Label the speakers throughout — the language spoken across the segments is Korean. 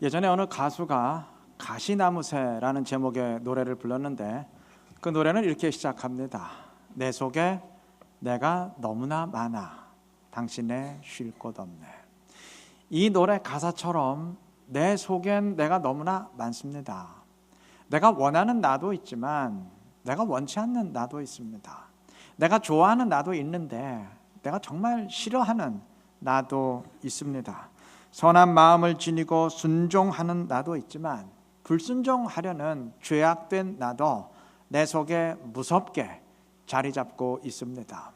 Speaker 1: 예전에 어느 가수가 가시나무새라는 제목의 노래를 불렀는데 그 노래는 이렇게 시작합니다. 내 속에 내가 너무나 많아 당신의 쉴 곳 없네. 이 노래 가사처럼 내 속엔 내가 너무나 많습니다. 내가 원하는 나도 있지만 내가 원치 않는 나도 있습니다. 내가 좋아하는 나도 있는데 내가 정말 싫어하는 나도 있습니다. 선한 마음을 지니고 순종하는 나도 있지만 불순종하려는 죄악된 나도 내 속에 무섭게 자리 잡고 있습니다.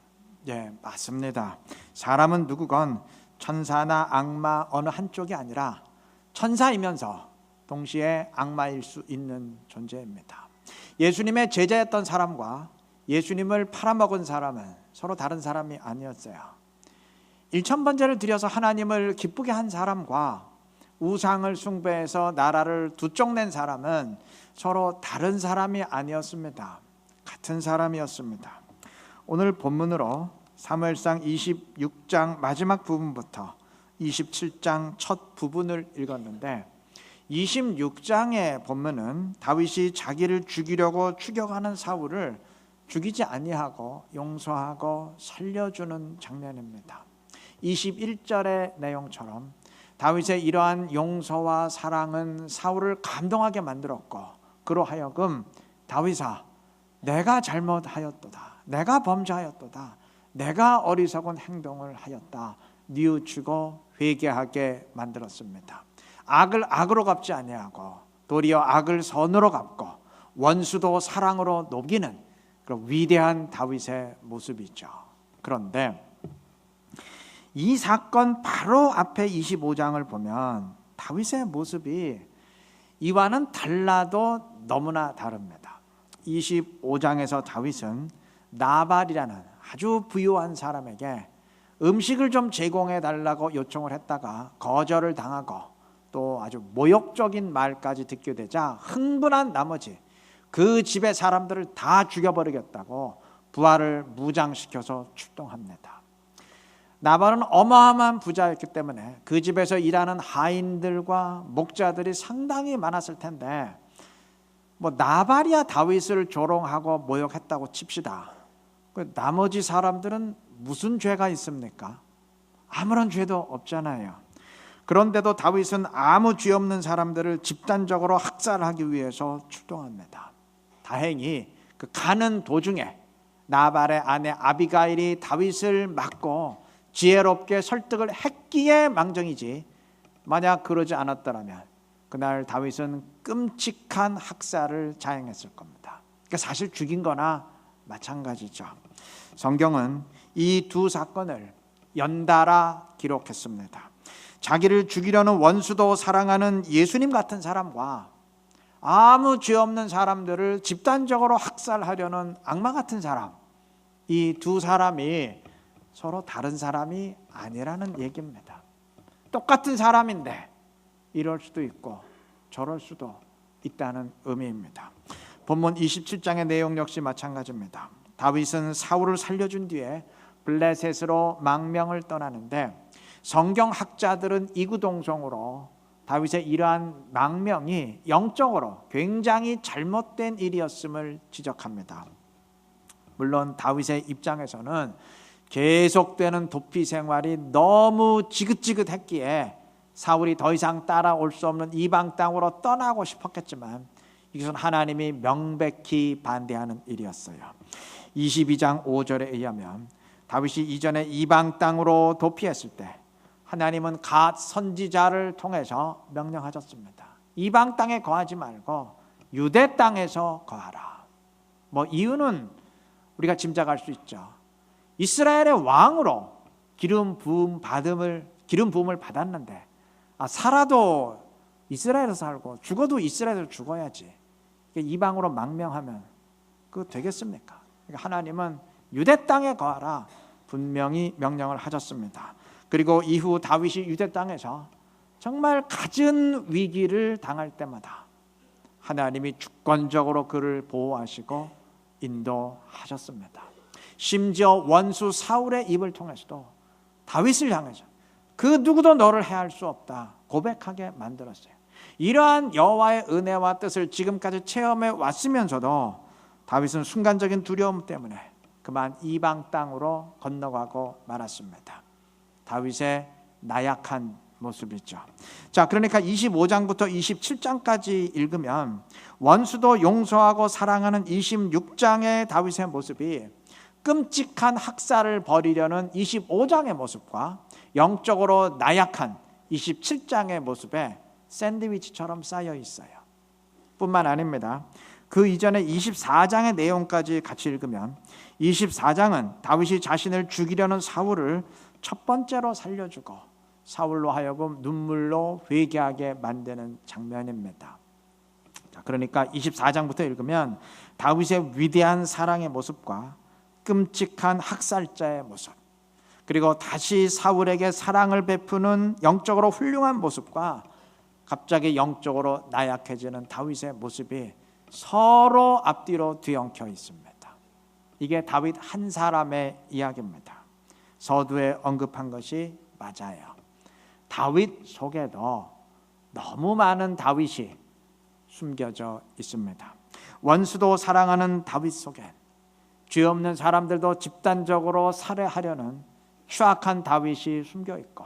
Speaker 1: 예, 맞습니다. 사람은 누구건 천사나 악마 어느 한쪽이 아니라 천사이면서 동시에 악마일 수 있는 존재입니다. 예수님의 제자였던 사람과 예수님을 팔아먹은 사람은 서로 다른 사람이 아니었어요. 1000번제를 드려서 하나님을 기쁘게 한 사람과 우상을 숭배해서 나라를 두 쪽 낸 사람은 서로 다른 사람이 아니었습니다. 같은 사람이었습니다. 오늘 본문으로 사무엘상 26장 마지막 부분부터 27장 첫 부분을 읽었는데 26장의 본문은 다윗이 자기를 죽이려고 추격하는 사울을 죽이지 아니하고 용서하고 살려주는 장면입니다. 21절의 내용처럼 다윗의 이러한 용서와 사랑은 사울을 감동하게 만들었고 그로 하여금 다윗아 내가 잘못하였도다, 내가 범죄하였도다, 내가 어리석은 행동을 하였다 뉘우치고 회개하게 만들었습니다. 악을 악으로 갚지 아니하고 도리어 악을 선으로 갚고 원수도 사랑으로 녹이는 그런 위대한 다윗의 모습이죠. 그런데 이 사건 바로 앞에 25장을 보면 다윗의 모습이 이와는 달라도 너무나 다릅니다. 25장에서 다윗은 나발이라는 아주 부유한 사람에게 음식을 좀 제공해 달라고 요청을 했다가 거절을 당하고 또 아주 모욕적인 말까지 듣게 되자 흥분한 나머지 그 집의 사람들을 다 죽여버리겠다고 부하를 무장시켜서 출동합니다. 나발은 어마어마한 부자였기 때문에 그 집에서 일하는 하인들과 목자들이 상당히 많았을 텐데 나발이야 다윗을 조롱하고 모욕했다고 칩시다. 나머지 사람들은 무슨 죄가 있습니까? 아무런 죄도 없잖아요. 그런데도 다윗은 아무 죄 없는 사람들을 집단적으로 학살하기 위해서 출동합니다. 다행히 그 가는 도중에 나발의 아내 아비가일이 다윗을 막고 지혜롭게 설득을 했기에 망정이지 만약 그러지 않았더라면 그날 다윗은 끔찍한 학살을 자행했을 겁니다. 그러니까 사실 죽인 거나 마찬가지죠. 성경은 이 두 사건을 연달아 기록했습니다. 자기를 죽이려는 원수도 사랑하는 예수님 같은 사람과 아무 죄 없는 사람들을 집단적으로 학살하려는 악마 같은 사람, 이 두 사람이 서로 다른 사람이 아니라는 얘기입니다. 똑같은 사람인데 이럴 수도 있고 저럴 수도 있다는 의미입니다. 본문 27장의 내용 역시 마찬가지입니다. 다윗은 사울을 살려준 뒤에 블레셋으로 망명을 떠나는데 성경학자들은 이구동성으로 다윗의 이러한 망명이 영적으로 굉장히 잘못된 일이었음을 지적합니다. 물론 다윗의 입장에서는 계속되는 도피 생활이 너무 지긋지긋했기에 사울이 더 이상 따라올 수 없는 이방 땅으로 떠나고 싶었겠지만 이것은 하나님이 명백히 반대하는 일이었어요. 22장 5절에 의하면 다윗이 이전에 이방 땅으로 도피했을 때 하나님은 갓 선지자를 통해서 명령하셨습니다. 이방 땅에 거하지 말고 유대 땅에서 거하라. 이유는 우리가 짐작할 수 있죠. 이스라엘의 왕으로 기름 부음을 받았는데 살아도 이스라엘에서 살고 죽어도 이스라엘에서 죽어야지 이방으로 망명하면 그거 되겠습니까? 그러니까 하나님은 유대 땅에 거하라 분명히 명령을 하셨습니다. 그리고 이후 다윗이 유대 땅에서 정말 갖은 위기를 당할 때마다 하나님이 주권적으로 그를 보호하시고 인도하셨습니다. 심지어 원수 사울의 입을 통해서도 다윗을 향해서 그 누구도 너를 해할 수 없다 고백하게 만들었어요. 이러한 여호와의 은혜와 뜻을 지금까지 체험해 왔으면서도 다윗은 순간적인 두려움 때문에 그만 이방 땅으로 건너가고 말았습니다. 다윗의 나약한 모습이죠. 자, 그러니까 25장부터 27장까지 읽으면 원수도 용서하고 사랑하는 26장의 다윗의 모습이 끔찍한 학살을 벌이려는 25장의 모습과 영적으로 나약한 27장의 모습에 샌드위치처럼 쌓여 있어요. 뿐만 아닙니다. 그 이전에 24장의 내용까지 같이 읽으면 24장은 다윗이 자신을 죽이려는 사울을 첫 번째로 살려주고 사울로 하여금 눈물로 회개하게 만드는 장면입니다. 자, 그러니까 24장부터 읽으면 다윗의 위대한 사랑의 모습과 끔찍한 학살자의 모습, 그리고 다시 사울에게 사랑을 베푸는 영적으로 훌륭한 모습과 갑자기 영적으로 나약해지는 다윗의 모습이 서로 앞뒤로 뒤엉켜 있습니다. 이게 다윗 한 사람의 이야기입니다. 서두에 언급한 것이 맞아요. 다윗 속에도 너무 많은 다윗이 숨겨져 있습니다. 원수도 사랑하는 다윗 속에 죄 없는 사람들도 집단적으로 살해하려는 추악한 다윗이 숨겨 있고,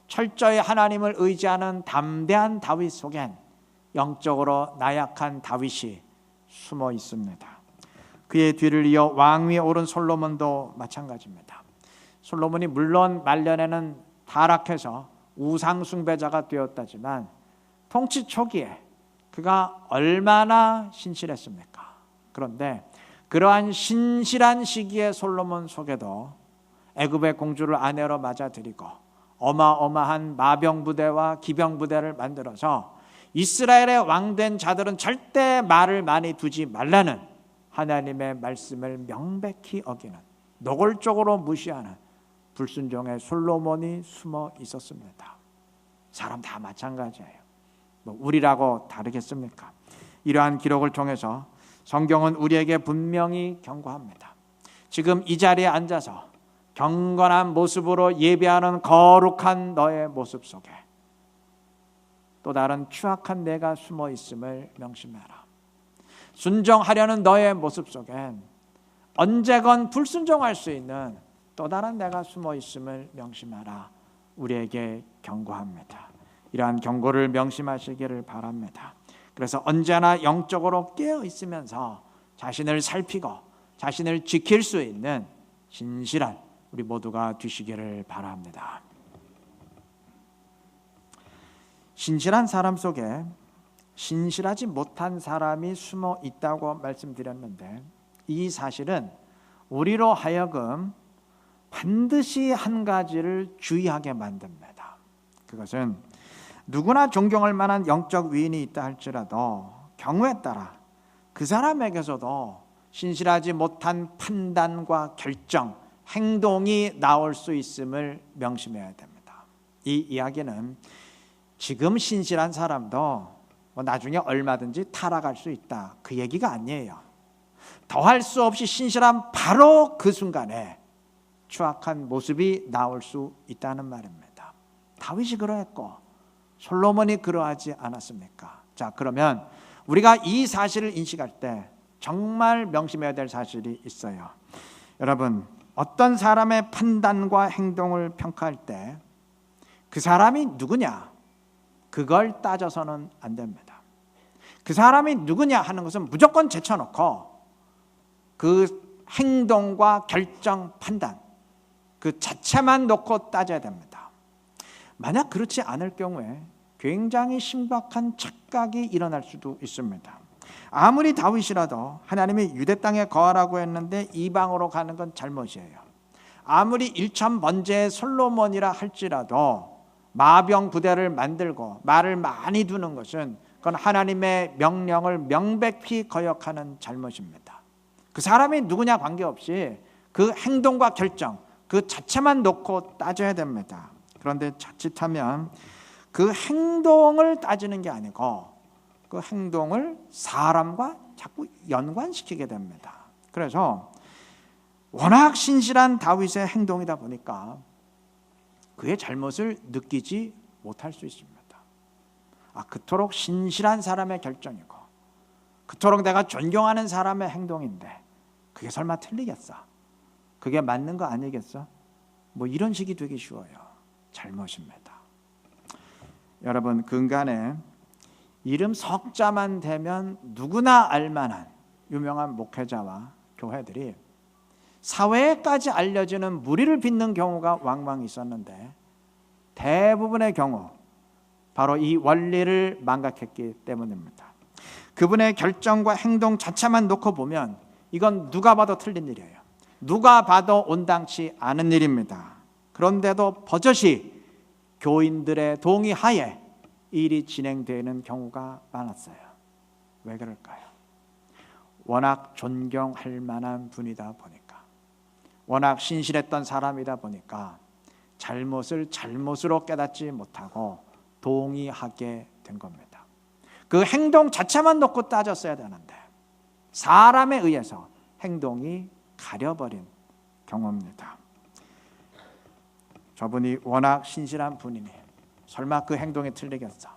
Speaker 1: 철저히 하나님을 의지하는 담대한 다윗 속엔 영적으로 나약한 다윗이 숨어 있습니다. 그의 뒤를 이어 왕 위에 오른 솔로몬도 마찬가지입니다. 솔로몬이 물론 말년에는 타락해서 우상 숭배자가 되었다지만 통치 초기에 그가 얼마나 신실했습니까? 그런데 그러한 신실한 시기의 솔로몬 속에도 애굽의 공주를 아내로 맞아들이고 어마어마한 마병 부대와 기병 부대를 만들어서 이스라엘의 왕된 자들은 절대 말을 많이 두지 말라는 하나님의 말씀을 명백히 어기는, 노골적으로 무시하는 불순종의 솔로몬이 숨어 있었습니다. 사람 다 마찬가지예요. 우리라고 다르겠습니까? 이러한 기록을 통해서 성경은 우리에게 분명히 경고합니다. 지금 이 자리에 앉아서 경건한 모습으로 예배하는 거룩한 너의 모습 속에 또 다른 추악한 내가 숨어 있음을 명심해라. 순종하려는 너의 모습 속엔 언제건 불순종할 수 있는 또 다른 내가 숨어 있음을 명심하라. 우리에게 경고합니다. 이러한 경고를 명심하시기를 바랍니다. 그래서 언제나 영적으로 깨어 있으면서 자신을 살피고 자신을 지킬 수 있는 신실한 우리 모두가 되시기를 바랍니다. 신실한 사람 속에 신실하지 못한 사람이 숨어 있다고 말씀드렸는데, 이 사실은 우리로 하여금 반드시 한 가지를 주의하게 만듭니다. 그것은 누구나 존경할 만한 영적 위인이 있다 할지라도 경우에 따라 그 사람에게서도 신실하지 못한 판단과 결정, 행동이 나올 수 있음을 명심해야 됩니다. 이 이야기는 지금 신실한 사람도 나중에 얼마든지 타락할 수 있다, 그 얘기가 아니에요. 더할 수 없이 신실한 바로 그 순간에 추악한 모습이 나올 수 있다는 말입니다. 다윗이 그러했고 솔로몬이 그러하지 않았습니까? 자, 그러면 우리가 이 사실을 인식할 때 정말 명심해야 될 사실이 있어요. 여러분, 어떤 사람의 판단과 행동을 평가할 때 그 사람이 누구냐, 그걸 따져서는 안 됩니다. 그 사람이 누구냐 하는 것은 무조건 제쳐놓고 그 행동과 결정, 판단 그 자체만 놓고 따져야 됩니다. 만약 그렇지 않을 경우에 굉장히 심각한 착각이 일어날 수도 있습니다. 아무리 다윗이라도 하나님이 유대 땅에 거하라고 했는데 이방으로 가는 건 잘못이에요. 아무리 일천번제의 솔로몬이라 할지라도 마병 부대를 만들고 말을 많이 두는 것은 그건 하나님의 명령을 명백히 거역하는 잘못입니다. 그 사람이 누구냐 관계없이 그 행동과 결정 그 자체만 놓고 따져야 됩니다. 그런데 자칫하면 그 행동을 따지는 게 아니고 그 행동을 사람과 자꾸 연관시키게 됩니다. 그래서 워낙 신실한 다윗의 행동이다 보니까 그의 잘못을 느끼지 못할 수 있습니다. 그토록 신실한 사람의 결정이고 그토록 내가 존경하는 사람의 행동인데 그게 설마 틀리겠어? 그게 맞는 거 아니겠어? 이런 식이 되기 쉬워요. 잘못입니다. 여러분, 근간에 이름 석자만 되면 누구나 알만한 유명한 목회자와 교회들이 사회에까지 알려지는 무리를 빚는 경우가 왕왕 있었는데 대부분의 경우 바로 이 원리를 망각했기 때문입니다. 그분의 결정과 행동 자체만 놓고 보면 이건 누가 봐도 틀린 일이에요. 누가 봐도 온당치 않은 일입니다. 그런데도 버젓이 교인들의 동의하에 일이 진행되는 경우가 많았어요. 왜 그럴까요? 워낙 존경할 만한 분이다 보니까, 워낙 신실했던 사람이다 보니까 잘못을 잘못으로 깨닫지 못하고 동의하게 된 겁니다. 그 행동 자체만 놓고 따졌어야 되는데 사람에 의해서 행동이 가려버린 경우입니다. 저분이 워낙 신실한 분이니 설마 그 행동이 틀리겠어?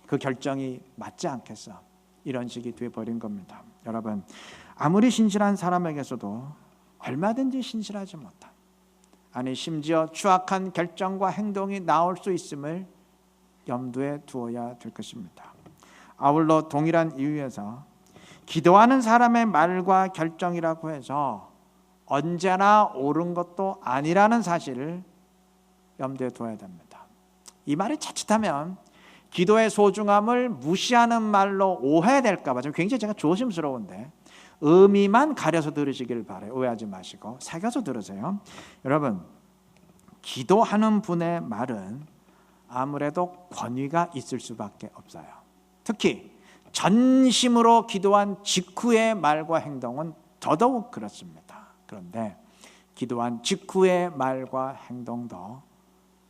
Speaker 1: 그 결정이 맞지 않겠어? 이런 식이 되어버린 겁니다. 여러분, 아무리 신실한 사람에게서도 얼마든지 신실하지 못한, 심지어 추악한 결정과 행동이 나올 수 있음을 염두에 두어야 될 것입니다. 아울러 동일한 이유에서 기도하는 사람의 말과 결정이라고 해서 언제나 옳은 것도 아니라는 사실을 염두에 둬야 됩니다. 이 말이 자칫하면 기도의 소중함을 무시하는 말로 오해될까 봐 굉장히 제가 조심스러운데 의미만 가려서 들으시길 바라요. 오해하지 마시고 새겨서 들으세요. 여러분, 기도하는 분의 말은 아무래도 권위가 있을 수밖에 없어요. 특히 전심으로 기도한 직후의 말과 행동은 더더욱 그렇습니다. 그런데 기도한 직후의 말과 행동도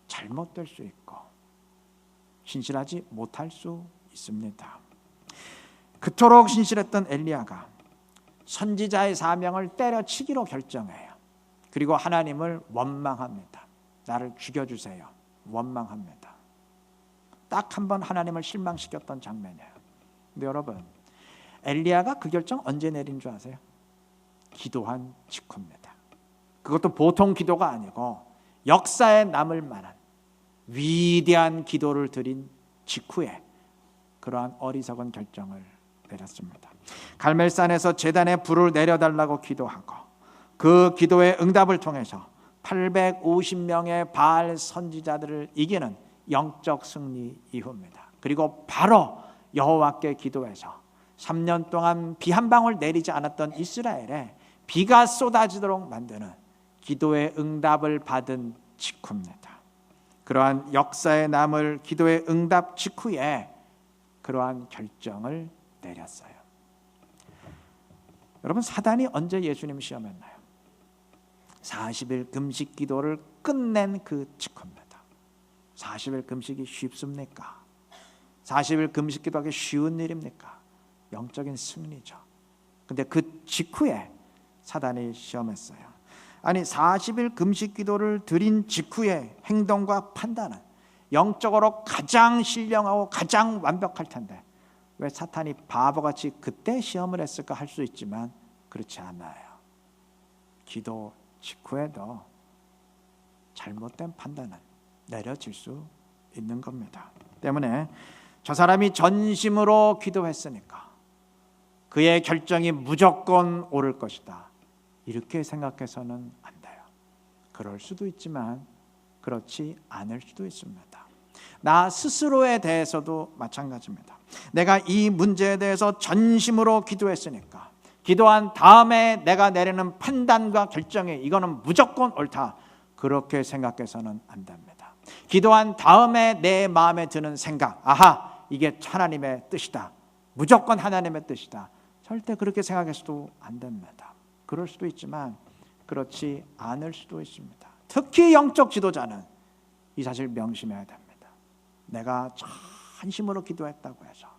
Speaker 1: 잘못될 수 있고 신실하지 못할 수 있습니다. 그토록 신실했던 엘리야가 선지자의 사명을 때려치기로 결정해요. 그리고 하나님을 원망합니다. 나를 죽여주세요. 원망합니다. 딱 한 번 하나님을 실망시켰던 장면이에요. 근데 여러분, 엘리야가 그 결정 언제 내린 줄 아세요? 기도한 직후입니다. 그것도 보통 기도가 아니고 역사에 남을 만한 위대한 기도를 드린 직후에 그러한 어리석은 결정을 내렸습니다. 갈멜산에서 제단에 불을 내려달라고 기도하고 그 기도의 응답을 통해서 850명의 바알 선지자들을 이기는 영적 승리 이후입니다. 그리고 바로 여호와께 기도해서 3년 동안 비 한 방울 내리지 않았던 이스라엘에 비가 쏟아지도록 만드는 기도의 응답을 받은 직후입니다. 그러한 역사에 남을 기도의 응답 직후에 그러한 결정을 내렸어요. 여러분, 사단이 언제 예수님 시험했나요? 40일 금식 기도를 끝낸 그 직후입니다. 40일 금식이 쉽습니까? 40일 금식 기도하기 쉬운 일입니까? 영적인 승리죠. 근데 그 직후에 사단이 시험했어요. 40일 금식 기도를 드린 직후의 행동과 판단은 영적으로 가장 신령하고 가장 완벽할 텐데 왜 사탄이 바보같이 그때 시험을 했을까 할 수 있지만 그렇지 않아요. 기도 직후에도 잘못된 판단은 내려질 수 있는 겁니다. 때문에 저 사람이 전심으로 기도했으니까 그의 결정이 무조건 옳을 것이다, 이렇게 생각해서는 안 돼요. 그럴 수도 있지만 그렇지 않을 수도 있습니다. 나 스스로에 대해서도 마찬가지입니다. 내가 이 문제에 대해서 전심으로 기도했으니까 기도한 다음에 내가 내리는 판단과 결정이 이거는 무조건 옳다, 그렇게 생각해서는 안 됩니다. 기도한 다음에 내 마음에 드는 생각, 아하, 이게 하나님의 뜻이다, 무조건 하나님의 뜻이다, 절대 그렇게 생각해서도 안 됩니다. 그럴 수도 있지만 그렇지 않을 수도 있습니다. 특히 영적 지도자는 이 사실 명심해야 됩니다. 내가 전심으로 기도했다고 해서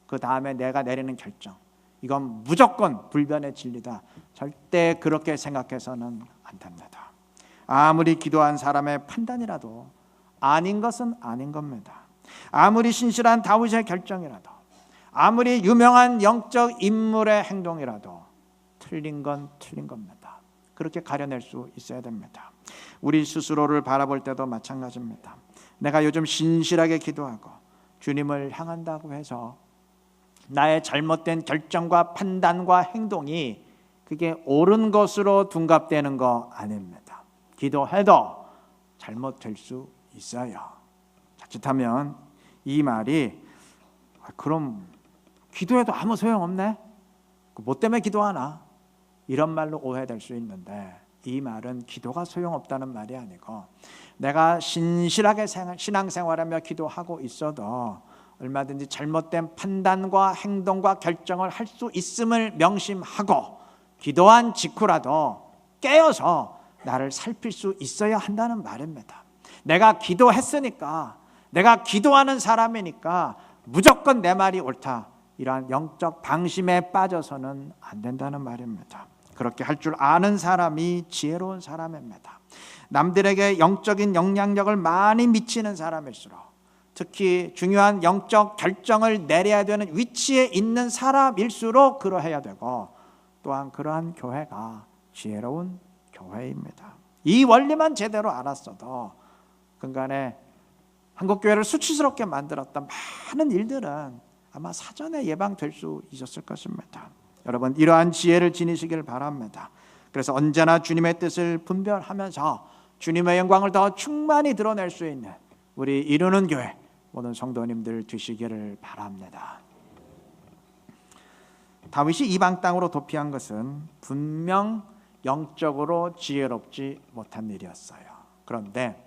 Speaker 1: 그 다음에 내가 내리는 결정, 이건 무조건 불변의 진리다, 절대 그렇게 생각해서는 안 됩니다. 아무리 기도한 사람의 판단이라도 아닌 것은 아닌 겁니다. 아무리 신실한 다윗의 결정이라도, 아무리 유명한 영적 인물의 행동이라도 틀린 건 틀린 겁니다. 그렇게 가려낼 수 있어야 됩니다. 우리 스스로를 바라볼 때도 마찬가지입니다. 내가 요즘 신실하게 기도하고 주님을 향한다고 해서 나의 잘못된 결정과 판단과 행동이 그게 옳은 것으로 둔갑되는 거 아닙니다. 기도해도 잘못될 수 있어요. 자칫하면 이 말이 그럼 기도해도 아무 소용없네? 뭐 때문에 기도하나? 이런 말로 오해될 수 있는데, 이 말은 기도가 소용없다는 말이 아니고, 내가 신실하게 신앙생활하며 기도하고 있어도 얼마든지 잘못된 판단과 행동과 결정을 할 수 있음을 명심하고 기도한 직후라도 깨어서 나를 살필 수 있어야 한다는 말입니다. 내가 기도했으니까, 내가 기도하는 사람이니까 무조건 내 말이 옳다, 이러한 영적 방심에 빠져서는 안 된다는 말입니다. 그렇게 할 줄 아는 사람이 지혜로운 사람입니다. 남들에게 영적인 영향력을 많이 미치는 사람일수록, 특히 중요한 영적 결정을 내려야 되는 위치에 있는 사람일수록 그러해야 되고, 또한 그러한 교회가 지혜로운 교회입니다. 이 원리만 제대로 알았어도 근간에 한국교회를 수치스럽게 만들었던 많은 일들은 아마 사전에 예방될 수 있었을 것입니다. 여러분, 이러한 지혜를 지니시길 바랍니다. 그래서 언제나 주님의 뜻을 분별하면서 주님의 영광을 더 충만히 드러낼 수 있는 우리 이루는 교회 모든 성도님들 되시기를 바랍니다. 다윗이 이방 땅으로 도피한 것은 분명 영적으로 지혜롭지 못한 일이었어요. 그런데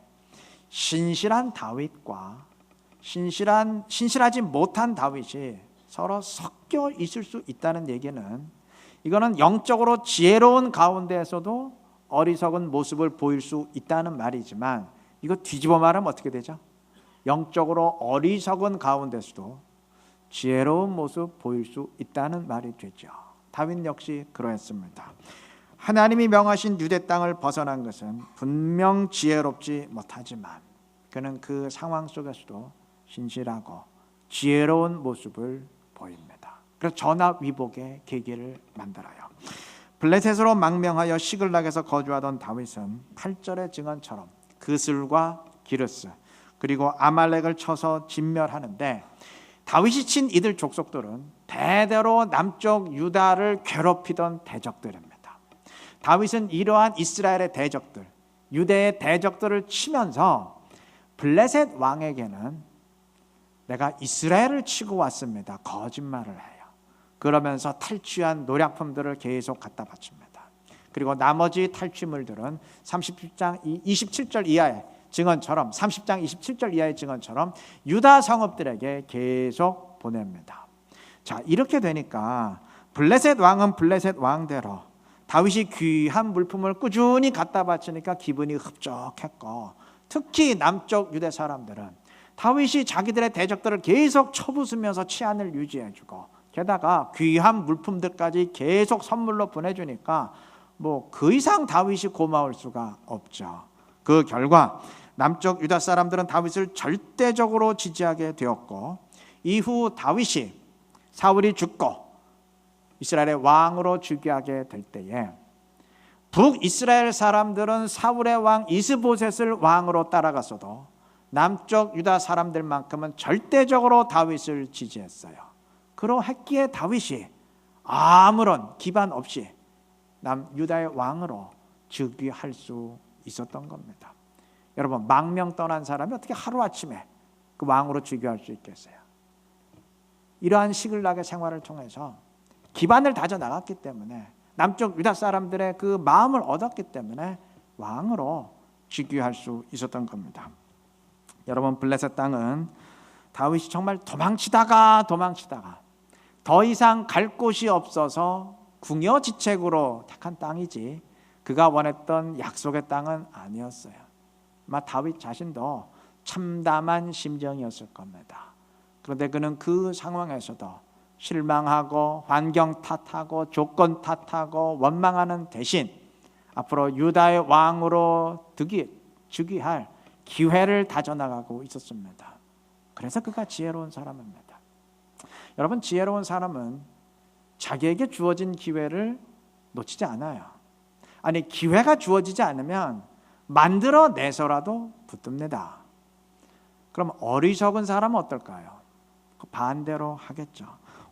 Speaker 1: 신실한 다윗과 신실하지 못한 다윗이 서로 섞여 있을 수 있다는 얘기는, 이거는 영적으로 지혜로운 가운데에서도 어리석은 모습을 보일 수 있다는 말이지만, 이거 뒤집어 말하면 어떻게 되죠? 영적으로 어리석은 가운데서도 지혜로운 모습 보일 수 있다는 말이 되죠. 다윗 역시 그러했습니다. 하나님이 명하신 유대 땅을 벗어난 것은 분명 지혜롭지 못하지만 그는 그 상황 속에서도 신실하고 지혜로운 모습을 보입니다. 그래서 전화위복의 계기를 만들어요. 블레셋으로 망명하여 시글락에서 거주하던 다윗은 8절의 증언처럼 그슬과 기르스 그리고 아말렉을 쳐서 진멸하는데, 다윗이 친 이들 족속들은 대대로 남쪽 유다를 괴롭히던 대적들입니다. 다윗은 이러한 이스라엘의 대적들, 유대의 대적들을 치면서 블레셋 왕에게는 내가 이스라엘을 치고 왔습니다, 거짓말을 해요. 그러면서 탈취한 노략품들을 계속 갖다 바칩니다. 그리고 나머지 탈취물들은 30장 27절 이하의 증언처럼, 30장 27절 이하의 증언처럼 유다 성읍들에게 계속 보냅니다. 자, 이렇게 되니까 블레셋 왕은 블레셋 왕대로 다윗이 귀한 물품을 꾸준히 갖다 바치니까 기분이 흡족했고, 특히 남쪽 유대 사람들은 다윗이 자기들의 대적들을 계속 쳐부수면서 치안을 유지해주고, 게다가 귀한 물품들까지 계속 선물로 보내주니까 뭐 그 이상 다윗이 고마울 수가 없죠. 그 결과 남쪽 유다 사람들은 다윗을 절대적으로 지지하게 되었고, 이후 다윗이 사울이 죽고 이스라엘의 왕으로 즉위하게 될 때에 북이스라엘 사람들은 사울의 왕 이스보셋을 왕으로 따라갔어도 남쪽 유다 사람들만큼은 절대적으로 다윗을 지지했어요. 그러했기에 다윗이 아무런 기반 없이 남유다의 왕으로 즉위할 수 있었던 겁니다. 여러분, 망명 떠난 사람이 어떻게 하루아침에 그 왕으로 즉위할 수 있겠어요? 이러한 시글락의 생활을 통해서 기반을 다져 나갔기 때문에, 남쪽 유다 사람들의 그 마음을 얻었기 때문에 왕으로 즉위할 수 있었던 겁니다. 여러분, 블레셋 땅은 다윗이 정말 도망치다가 더 이상 갈 곳이 없어서 궁여지책으로 택한 땅이지 그가 원했던 약속의 땅은 아니었어요. 아마 다윗 자신도 참담한 심정이었을 겁니다. 그런데 그는 그 상황에서도 실망하고 환경 탓하고 조건 탓하고 원망하는 대신 앞으로 유다의 왕으로 즉위할 기회를 다져나가고 있었습니다. 그래서 그가 지혜로운 사람입니다. 여러분, 지혜로운 사람은 자기에게 주어진 기회를 놓치지 않아요. 아니, 기회가 주어지지 않으면 만들어내서라도 붙듭니다. 그럼 어리석은 사람은 어떨까요? 반대로 하겠죠.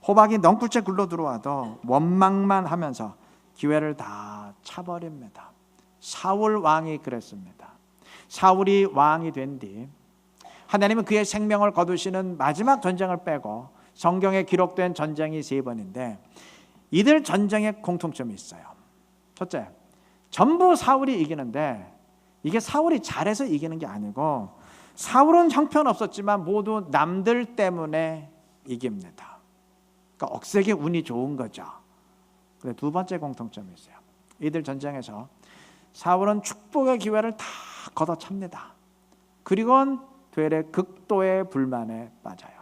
Speaker 1: 호박이 넝쿨째 굴러 들어와도 원망만 하면서 기회를 다 차버립니다. 사울 왕이 그랬습니다. 사울이 왕이 된 뒤 하나님은 그의 생명을 거두시는 마지막 전쟁을 빼고 성경에 기록된 전쟁이 3번인데 이들 전쟁에 공통점이 있어요. 첫째, 전부 사울이 이기는데 이게 사울이 잘해서 이기는 게 아니고 사울은 형편없었지만 모두 남들 때문에 이깁니다. 그러니까 억세게 운이 좋은 거죠. 그런데 두 번째 공통점이 있어요. 이들 전쟁에서 사울은 축복의 기회를 다 걷어찹니다. 그리고는 되레 극도의 불만에 빠져요.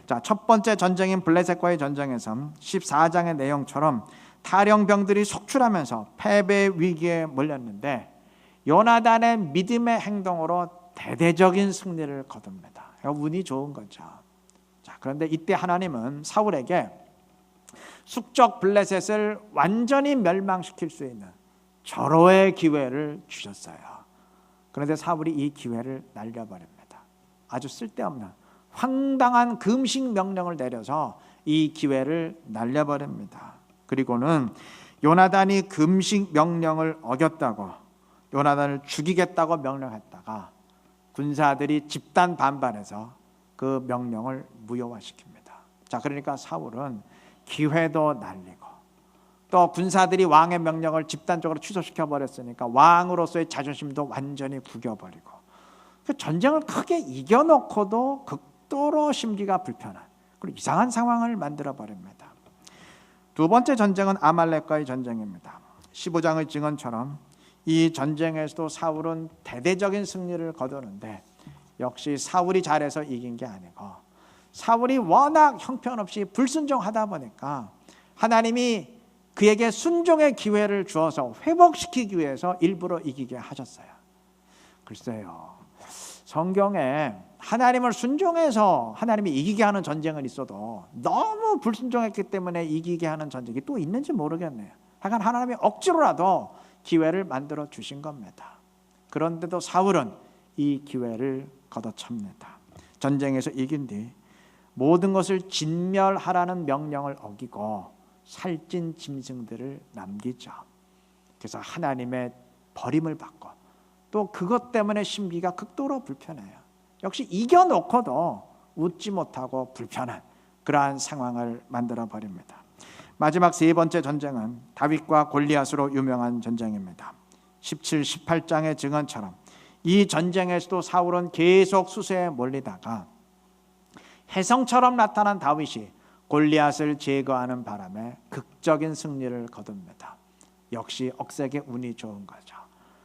Speaker 1: 자, 첫 번째 전쟁인 블레셋과의 전쟁에서 14장의 내용처럼 탈영병들이 속출하면서 패배 위기에 몰렸는데 요나단의 믿음의 행동으로 대대적인 승리를 거둡니다. 운이 좋은 거죠. 자, 그런데 이때 하나님은 사울에게 숙적 블레셋을 완전히 멸망시킬 수 있는 절호의 기회를 주셨어요. 그런데 사울이 이 기회를 날려버립니다. 아주 쓸데없는 황당한 금식 명령을 내려서 이 기회를 날려버립니다. 그리고는 요나단이 금식 명령을 어겼다고 요나단을 죽이겠다고 명령했다가 군사들이 집단 반발해서 그 명령을 무효화시킵니다. 자, 그러니까 사울은 기회도 날리고 또 군사들이 왕의 명령을 집단적으로 취소시켜 버렸으니까 왕으로서의 자존심도 완전히 구겨버리고 그 전쟁을 크게 이겨놓고도 극도로 심기가 불편한 그리고 이상한 상황을 만들어 버립니다. 두 번째 전쟁은 아말렉과의 전쟁입니다. 15장의 증언처럼 이 전쟁에서도 사울은 대대적인 승리를 거두는데 역시 사울이 잘해서 이긴 게 아니고 사울이 워낙 형편없이 불순종하다 보니까 하나님이 그에게 순종의 기회를 주어서 회복시키기 위해서 일부러 이기게 하셨어요. 글쎄요, 성경에 하나님을 순종해서 하나님이 이기게 하는 전쟁은 있어도 너무 불순종했기 때문에 이기게 하는 전쟁이 또 있는지 모르겠네요. 하여간 하나님이 억지로라도 기회를 만들어 주신 겁니다. 그런데도 사울은 이 기회를 걷어찹니다. 전쟁에서 이긴 뒤 모든 것을 진멸하라는 명령을 어기고 살찐 짐승들을 남기죠. 그래서 하나님의 버림을 받고 또 그것 때문에 심기가 극도로 불편해요. 역시 이겨놓고도 웃지 못하고 불편한 그러한 상황을 만들어 버립니다. 마지막 세 번째 전쟁은 다윗과 골리앗으로 유명한 전쟁입니다. 17, 18장의 증언처럼 이 전쟁에서도 사울은 계속 수세에 몰리다가 혜성처럼 나타난 다윗이 골리앗을 제거하는 바람에 극적인 승리를 거둡니다. 역시 억세게 운이 좋은 거죠.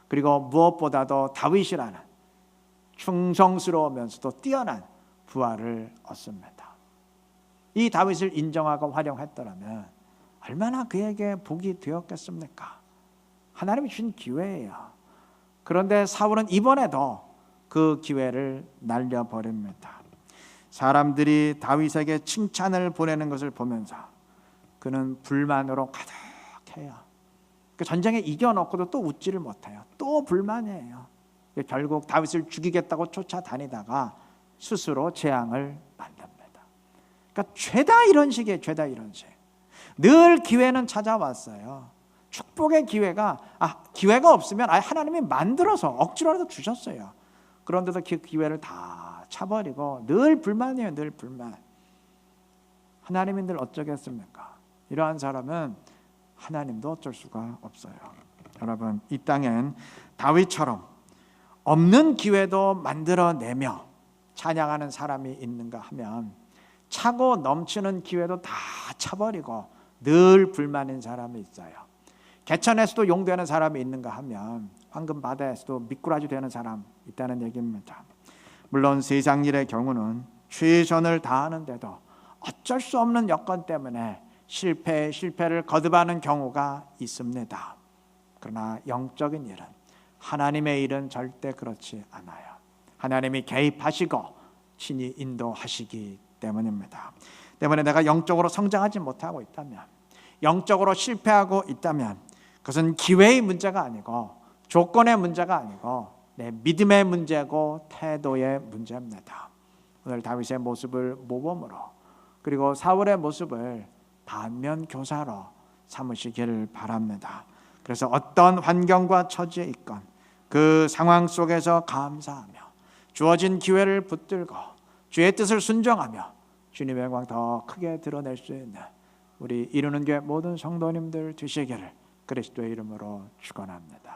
Speaker 1: 그리고 무엇보다도 다윗이라는 충성스러우면서도 뛰어난 부하를 얻습니다. 이 다윗을 인정하고 활용했더라면 얼마나 그에게 복이 되었겠습니까? 하나님이 주신 기회예요. 그런데 사울은 이번에도 그 기회를 날려버립니다. 사람들이 다윗에게 칭찬을 보내는 것을 보면서 그는 불만으로 가득해요. 그 전쟁에 이겨놓고도 또 웃지를 못해요. 또 불만이에요. 결국 다윗을 죽이겠다고 쫓아다니다가 스스로 재앙을 만듭니다. 그러니까 죄다 이런 식이에요. 죄다 이런 식. 늘 기회는 찾아왔어요. 축복의 기회가 없으면 하나님이 만들어서 억지로라도 주셨어요. 그런데도 그 기회를 다 차버리고 늘 불만이에요. 늘 불만. 하나님이 늘 어쩌겠습니까? 이러한 사람은 하나님도 어쩔 수가 없어요. 여러분, 이 땅엔 다윗처럼 없는 기회도 만들어내며 찬양하는 사람이 있는가 하면 차고 넘치는 기회도 다 차버리고 늘 불만인 사람이 있어요. 개천에서도 용되는 사람이 있는가 하면 황금 바다에서도 미꾸라지 되는 사람 있다는 얘기입니다. 물론 세상 일의 경우는 최선을 다하는데도 어쩔 수 없는 여건 때문에 실패를 거듭하는 경우가 있습니다. 그러나 영적인 일은, 하나님의 일은 절대 그렇지 않아요. 하나님이 개입하시고 신이 인도하시기 때문입니다. 때문에 내가 영적으로 성장하지 못하고 있다면, 영적으로 실패하고 있다면 그것은 기회의 문제가 아니고 조건의 문제가 아니고 내 믿음의 문제고 태도의 문제입니다. 오늘 다윗의 모습을 모범으로, 그리고 사울의 모습을 반면 교사로 삼으시기를 바랍니다. 그래서 어떤 환경과 처지에 있건 그 상황 속에서 감사하며 주어진 기회를 붙들고 주의 뜻을 순종하며 주님의 영광 더 크게 드러낼 수 있는 우리 이루는 교회 모든 성도님들 되시기를 그리스도의 이름으로 축원합니다.